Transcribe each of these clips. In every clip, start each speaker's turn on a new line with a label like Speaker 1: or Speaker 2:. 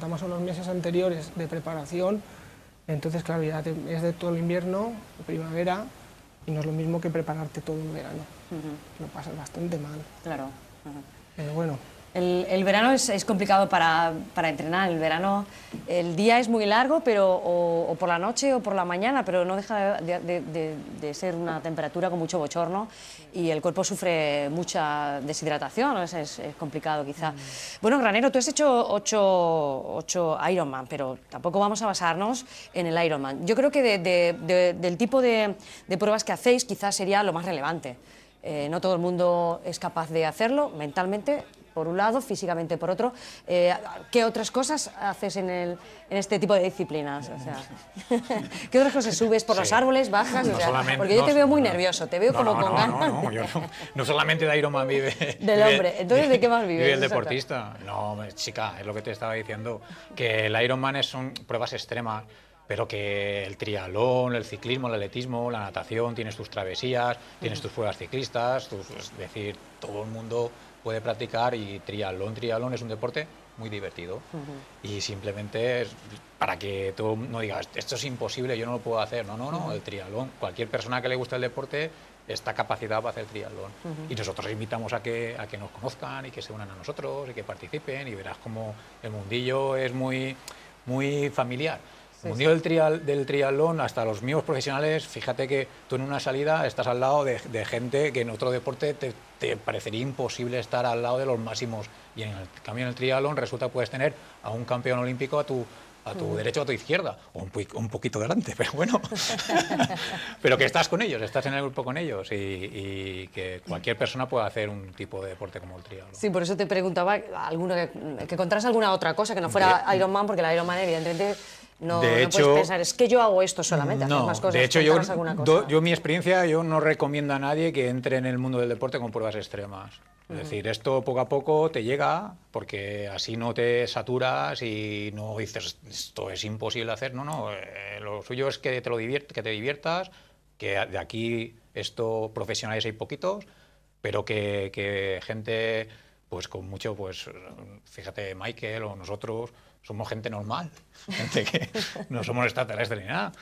Speaker 1: Estamos a unos meses anteriores de preparación, entonces claro, ya es de todo el invierno, primavera, y no es lo mismo que prepararte todo el verano. Lo pasas bastante mal.
Speaker 2: Claro.
Speaker 1: Pero bueno.
Speaker 2: El verano es complicado para entrenar. El verano, el día es muy largo, pero o por la noche o por la mañana, pero no deja de ser una temperatura con mucho bochorno y el cuerpo sufre mucha deshidratación, ¿no? Es complicado quizá. Bueno, Granero, tú has hecho 8 Ironman, pero tampoco vamos a basarnos en el Ironman. Yo creo que del tipo de pruebas que hacéis quizás sería lo más relevante. No todo el mundo es capaz de hacerlo mentalmente, por un lado, físicamente por otro. ¿Qué otras cosas haces en este tipo de disciplinas? O sea, ¿qué otras cosas subes por los árboles, bajas?
Speaker 3: No,
Speaker 2: o sea, porque yo te veo muy nervioso, te veo como con ganas.
Speaker 3: Yo no solamente de Ironman vive
Speaker 2: del hombre. Entonces, ¿de qué más vives?
Speaker 3: Vive el deportista. No, chica, es lo que te estaba diciendo, que el Ironman son pruebas extremas, pero que el triatlón, el ciclismo, el atletismo, la natación, tienes tus travesías, tienes tus pruebas ciclistas, es decir, todo el mundo puede practicar, y triatlón es un deporte muy divertido. Y simplemente para que tú no digas, esto es imposible, yo no lo puedo hacer. No, el triatlón, cualquier persona que le guste el deporte está capacitada para hacer triatlón. Y nosotros invitamos a que nos conozcan y que se unan a nosotros y que participen, y verás como el mundillo es muy, muy familiar. El mundillo del triatlón, hasta los míos profesionales, fíjate que tú en una salida estás al lado de gente que en otro deporte te parecería imposible estar al lado de los máximos, y en cambio en el triatlón resulta que puedes tener a un campeón olímpico a tu derecha o a tu izquierda, o un poquito delante, pero bueno, pero que estás con ellos, estás en el grupo con ellos, y que cualquier persona puede hacer un tipo de deporte como el triatlón.
Speaker 2: Sí, por eso te preguntaba que contaras alguna otra cosa que no fuera Ironman, porque el Ironman evidentemente no puedes pensar, es que yo hago esto solamente, haces más cosas.
Speaker 3: De hecho, yo mi experiencia, yo no recomiendo a nadie que entre en el mundo del deporte con pruebas extremas. Es decir, esto poco a poco te llega, porque así no te saturas y no dices, esto es imposible hacer. Lo suyo es que te diviertas, que de aquí profesionales hay poquitos, pero que gente pues con mucho, pues fíjate, Michael o nosotros somos gente normal, gente que no somos extraterrestres ni nada,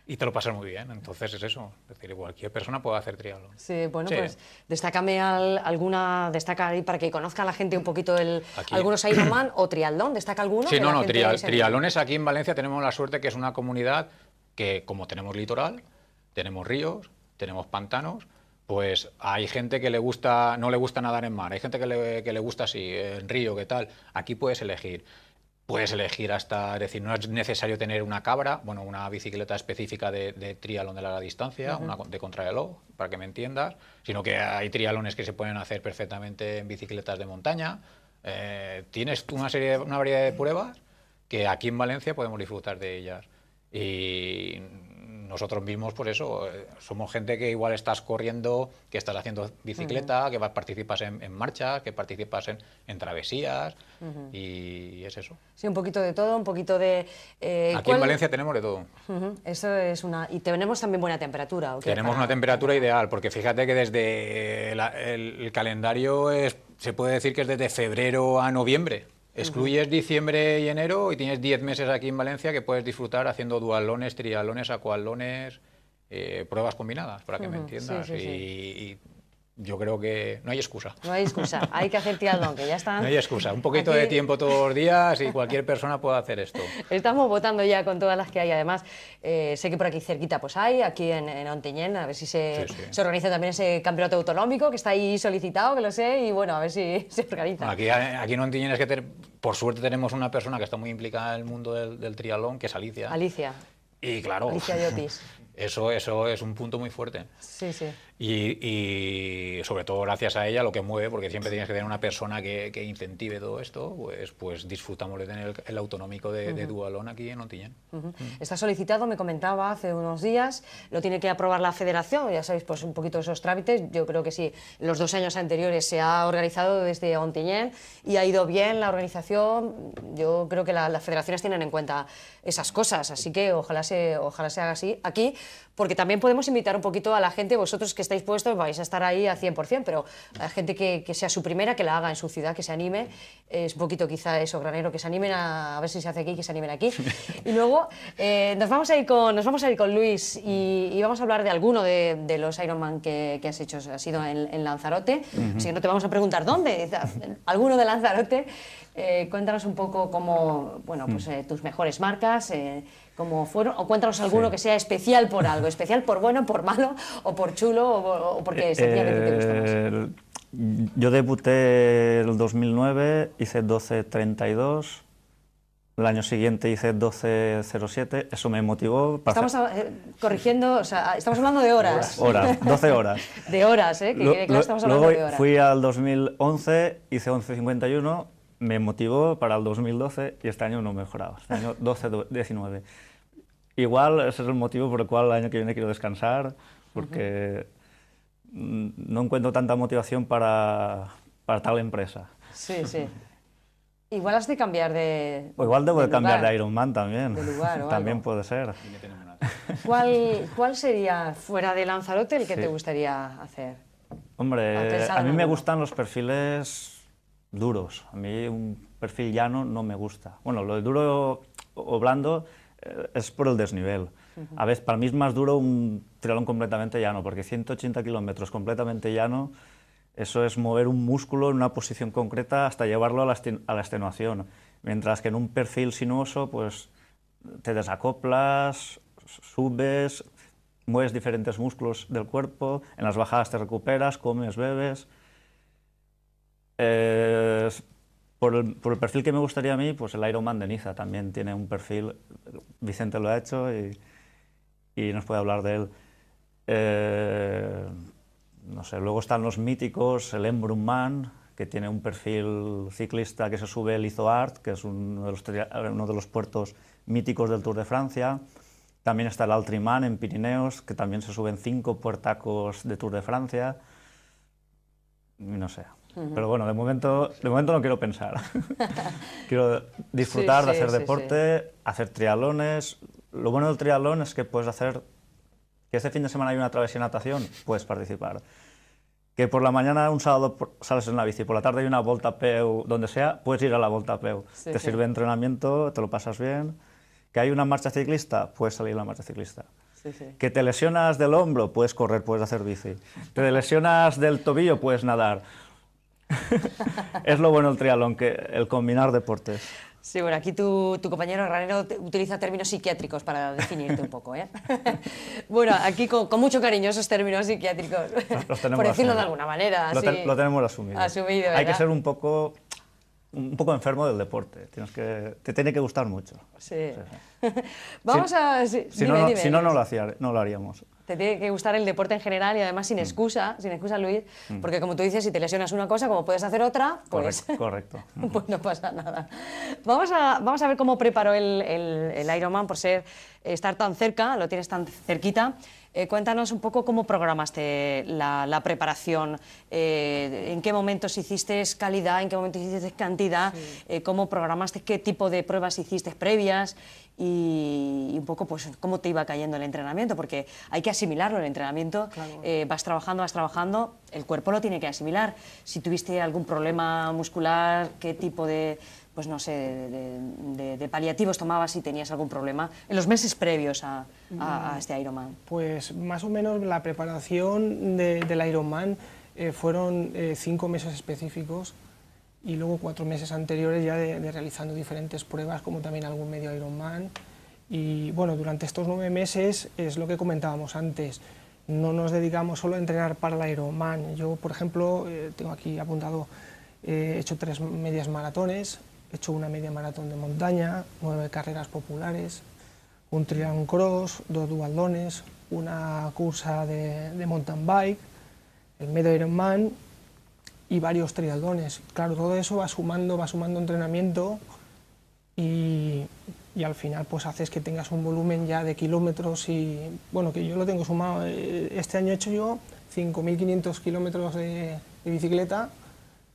Speaker 3: y te lo pasas muy bien. Entonces es eso, es decir, cualquier persona puede hacer triatlón.
Speaker 2: Sí, bueno, pues destácame destaca ahí para que conozca la gente un poquito algunos Ironman o triatlón, ¿destaca alguno?
Speaker 3: Sí, triatlones aquí en Valencia tenemos la suerte que es una comunidad que, como tenemos litoral, tenemos ríos, tenemos pantanos, pues hay gente que no le gusta nadar en mar, hay gente que le gusta así, en río, ¿qué tal? Aquí puedes elegir. Puedes elegir hasta, es decir, no es necesario tener una cabra, una bicicleta específica de triatlón de larga distancia, una de contrarreloj, para que me entiendas, sino que hay triatlones que se pueden hacer perfectamente en bicicletas de montaña. Tienes una variedad de pruebas que aquí en Valencia podemos disfrutar de ellas. Y nosotros mismos, por eso, somos gente que igual estás corriendo, que estás haciendo bicicleta, que participas en marchas, que participas en travesías, y es eso.
Speaker 2: Sí, un poquito de todo, un poquito de...
Speaker 3: Aquí en Valencia tenemos de todo.
Speaker 2: Eso es y tenemos también buena temperatura.
Speaker 3: Tenemos una temperatura ideal, porque fíjate que desde el calendario se puede decir que es desde febrero a noviembre. Excluyes diciembre y enero y tienes 10 meses aquí en Valencia que puedes disfrutar haciendo duatlones, triatlones, acuatlones, pruebas combinadas, para que me entiendas. Y yo creo que no hay excusa.
Speaker 2: No hay excusa, hay que hacer triatlón, que ya está.
Speaker 3: No hay excusa, un poquito de tiempo todos los días y cualquier persona puede hacer esto.
Speaker 2: Estamos votando ya con todas las que hay, además sé que por aquí cerquita pues hay, aquí en Ontinyent, a ver si se organiza también ese campeonato autonómico que está ahí solicitado, que lo sé, y bueno, a ver si se organiza.
Speaker 3: Aquí en Ontinyent es que por suerte tenemos una persona que está muy implicada en el mundo del triatlón, que es Alicia.
Speaker 2: Alicia.
Speaker 3: Y claro,
Speaker 2: Alicia Llopis.
Speaker 3: Eso es un punto muy fuerte.
Speaker 2: Sí, sí.
Speaker 3: Y sobre todo gracias a ella lo que mueve, porque siempre tienes que tener una persona que incentive todo esto, pues disfrutamos de tener el autonómico de duatlón aquí en Ontinyent.
Speaker 2: Está solicitado, me comentaba hace unos días, lo tiene que aprobar la federación, ya sabéis, pues un poquito esos trámites. Yo creo que sí, los 2 años anteriores se ha organizado desde Ontinyent y ha ido bien la organización. Yo creo que las federaciones tienen en cuenta esas cosas, así que ojalá se haga así aquí, porque también podemos invitar un poquito a la gente, vosotros que estáis puestos vais a estar ahí a 100%, pero hay gente que sea su primera, que la haga en su ciudad, que se anime. Es un poquito quizá eso, granero, que se animen a ver si se hace aquí, que se animen aquí. Y luego nos vamos a ir con Luis y vamos a hablar de alguno de los Ironman que has hecho. Has ido en Lanzarote, así que no te vamos a preguntar dónde, alguno de Lanzarote. Cuéntanos un poco cómo, bueno, pues tus mejores marcas, cómo fueron, o cuéntanos alguno que sea especial por algo, especial por bueno, por malo, o por chulo, o porque sentía que te gusta más.
Speaker 4: Yo debuté en el 2009, hice 12.32, el año siguiente hice 12.07, eso me motivó.
Speaker 2: Estamos corrigiendo, o sea, estamos hablando de horas.
Speaker 4: Horas, 12 horas.
Speaker 2: De horas, que quede claro, estamos hablando de horas.
Speaker 4: Fui al 2011, hice 11.51, me motivó para el 2012 y este año no he mejorado, este año 12.19. Igual ese es el motivo por el cual el año que viene quiero descansar, porque no encuentro tanta motivación para tal empresa.
Speaker 2: Sí, sí. Igual has de cambiar de
Speaker 4: O igual debo de cambiar
Speaker 2: lugar,
Speaker 4: de Ironman también.
Speaker 2: de lugar o
Speaker 4: También
Speaker 2: algo.
Speaker 4: puede ser.
Speaker 2: ¿Cuál sería, fuera de Lanzarote, el que
Speaker 4: Sí.
Speaker 2: te gustaría hacer?
Speaker 4: Hombre,
Speaker 2: pensado
Speaker 4: a mí
Speaker 2: en
Speaker 4: me
Speaker 2: alguno.
Speaker 4: gustan los perfiles duros. A mí un perfil llano no me gusta. Bueno, lo de duro o blando es por el desnivel. A veces, para mí es más duro un triatlón completamente llano, porque 180 kilómetros completamente llano, eso es mover un músculo en una posición concreta hasta llevarlo a la extenuación. Mientras que en un perfil sinuoso, pues te desacoplas, subes, mueves diferentes músculos del cuerpo, en las bajadas te recuperas, comes, bebes. Por el perfil que me gustaría a mí, pues el Ironman de Niza también tiene un perfil, Vicente lo ha hecho y nos puede hablar de él. No sé, luego están los míticos, el Embrunman, que tiene un perfil ciclista que se sube el Izoard, que es uno de los puertos míticos del Tour de Francia. También está el Altriman en Pirineos, que también se suben 5 puertacos de Tour de Francia. Y no sé. Pero bueno, de momento no quiero pensar. Quiero disfrutar de hacer deporte, hacer triatlones. Lo bueno del triatlón es que puedes hacer... Que este fin de semana hay una travesía de natación, puedes participar. Que por la mañana, un sábado, sales en la bici, por la tarde hay una volta a peu, donde sea, puedes ir a la volta a peu. Te sirve de entrenamiento, te lo pasas bien. Que hay una marcha ciclista, puedes salir a la marcha ciclista. Que te lesionas del hombro, puedes correr, puedes hacer bici. Te lesionas del tobillo, puedes nadar. Es lo bueno del triatlón, que el combinar deportes.
Speaker 2: Sí, bueno, aquí tu compañero Granero utiliza términos psiquiátricos para definirte un poco, ¿eh? Bueno, aquí con mucho cariño esos términos psiquiátricos,
Speaker 4: Los tenemos
Speaker 2: por decirlo de
Speaker 4: asumido.
Speaker 2: alguna manera.
Speaker 4: Lo
Speaker 2: así.
Speaker 4: tenemos asumido.
Speaker 2: Asumido,
Speaker 4: Hay que
Speaker 2: ¿verdad?
Speaker 4: ser un poco enfermo del deporte. Te tiene que gustar mucho.
Speaker 2: Sí. Vamos a... sí,
Speaker 4: Si
Speaker 2: dime,
Speaker 4: no lo haríamos.
Speaker 2: Te tiene que gustar el deporte en general y además sin excusa, Luis, porque como tú dices, si te lesionas una cosa, como puedes hacer otra, pues,
Speaker 4: Correcto.
Speaker 2: pues no pasa nada. Vamos a ver cómo preparó el Ironman por estar tan cerca, lo tienes tan cerquita. Cuéntanos un poco cómo programaste la preparación, en qué momentos hiciste calidad, en qué momentos hiciste cantidad, cómo programaste, qué tipo de pruebas hiciste previas y un poco pues cómo te iba cayendo el entrenamiento, porque hay que asimilarlo el entrenamiento,
Speaker 1: Claro.
Speaker 2: vas trabajando, el cuerpo lo tiene que asimilar. Si tuviste algún problema muscular, qué tipo de... pues no sé, de paliativos tomabas si tenías algún problema en los meses previos a este Ironman.
Speaker 1: Pues más o menos la preparación del Ironman fueron 5 meses específicos y luego 4 meses anteriores ya de realizando diferentes pruebas, como también algún medio Ironman. Y bueno, durante estos 9 meses es lo que comentábamos antes, no nos dedicamos solo a entrenar para el Ironman. Yo, por ejemplo, tengo aquí apuntado, he hecho 3 medias maratones, he hecho una media maratón de montaña, 9 carreras populares, un triathlon cross, 2 duatlones, una cursa de mountain bike, el medio Ironman y varios triatlones. Claro, todo eso va sumando entrenamiento y al final pues haces que tengas un volumen ya de kilómetros y bueno, que yo lo tengo sumado. Este año he hecho yo 5.500 kilómetros de bicicleta,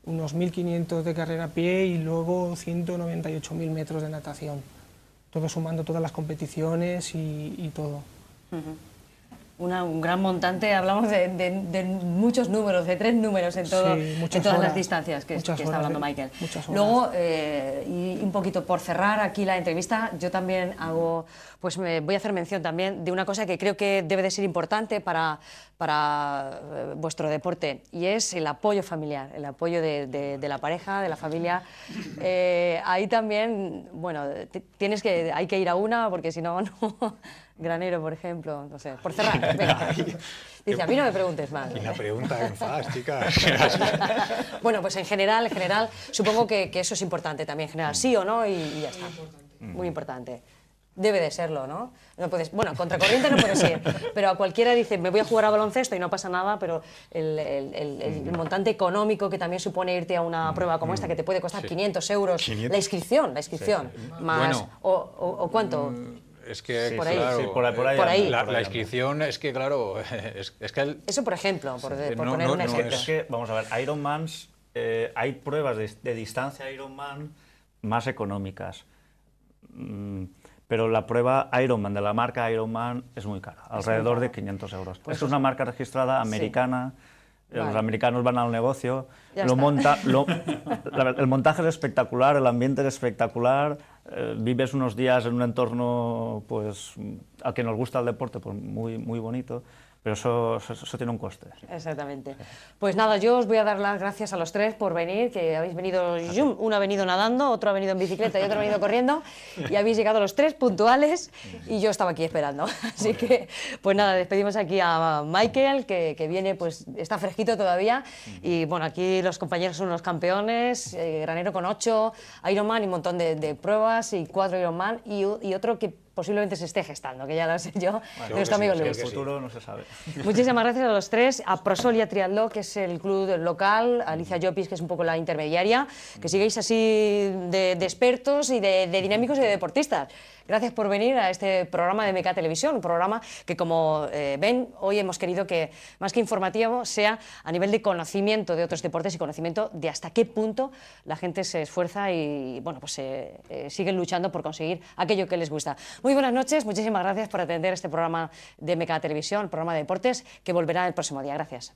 Speaker 1: unos 1.500 de carrera a pie y luego 198.000 metros de natación. Todo sumando todas las competiciones y todo.
Speaker 2: Un gran montante, hablamos de muchos números, de 3 números en, todo,
Speaker 1: Sí,
Speaker 2: en todas las
Speaker 1: horas,
Speaker 2: distancias que está hablando Michael.
Speaker 1: Muchas horas.
Speaker 2: Luego, y un poquito por cerrar aquí la entrevista, yo también hago, pues me voy a hacer mención también de una cosa que creo que debe de ser importante para vuestro deporte, y es el apoyo familiar, el apoyo de la pareja, de la familia. Ahí también, bueno, hay que ir a una, porque si no, no. Granero, por ejemplo, no sé, por cerrar, venga. Dice, a mí no me preguntes más.
Speaker 3: Y la pregunta que enfadas, chicas.
Speaker 2: Bueno, pues en general, supongo que eso es importante también, en general, sí o no, y ya está. Muy importante. Debe de serlo, ¿no? No puedes, bueno, contracorriente no puedes ir, pero a cualquiera dice, me voy a jugar a baloncesto y no pasa nada, pero el montante económico que también supone irte a una prueba como esta, que te puede costar 500 euros,
Speaker 3: 500.
Speaker 2: la inscripción, más,
Speaker 3: Bueno,
Speaker 2: o ¿cuánto?
Speaker 3: Es que,
Speaker 4: Sí,
Speaker 2: por ahí.
Speaker 3: claro,
Speaker 4: sí, por ahí.
Speaker 3: la inscripción es que, claro, es que...
Speaker 2: Eso, por ejemplo, por
Speaker 3: no,
Speaker 2: poner un
Speaker 3: no,
Speaker 2: ejemplo.
Speaker 4: Es que, vamos a ver, Ironmans, hay pruebas de distancia Ironman más económicas, pero la prueba Ironman de la marca Ironman es muy cara, alrededor de 500 euros.
Speaker 2: Pues
Speaker 4: Esto es una marca registrada americana.
Speaker 2: Sí.
Speaker 4: Los
Speaker 2: Vale.
Speaker 4: americanos van al negocio,
Speaker 2: Ya
Speaker 4: el
Speaker 2: está.
Speaker 4: montaje es espectacular, el ambiente es espectacular, vives unos días en un entorno pues, al que nos gusta el deporte, pues, muy, muy bonito, pero eso tiene un coste. Sí.
Speaker 2: Exactamente. Pues nada, yo os voy a dar las gracias a los 3 por venir, que habéis venido, uno ha venido nadando, otro ha venido en bicicleta y otro ha venido corriendo, y habéis llegado los 3 puntuales, y yo estaba aquí esperando. Así que, pues nada, despedimos aquí a Michael, que viene, pues está fresquito todavía, y bueno, aquí los compañeros son unos campeones, Granero con 8 Ironman y un montón de pruebas, y 4 Ironman, y otro que posiblemente se esté gestando, que ya lo sé yo, nuestro amigo Luis.
Speaker 4: El futuro no se sabe.
Speaker 2: Muchísimas gracias a los 3, a Prosolia Triatló, que es el club local, a Alicia Llopis, que es un poco la intermediaria, que sigáis así de expertos y de dinámicos y de deportistas. Gracias por venir a este programa de MK Televisión, un programa que, como ven, hoy hemos querido que, más que informativo, sea a nivel de conocimiento de otros deportes y conocimiento de hasta qué punto la gente se esfuerza y, bueno, pues siguen luchando por conseguir aquello que les gusta. Muy buenas noches, muchísimas gracias por atender este programa de MK Televisión, el programa de deportes, que volverá el próximo día. Gracias.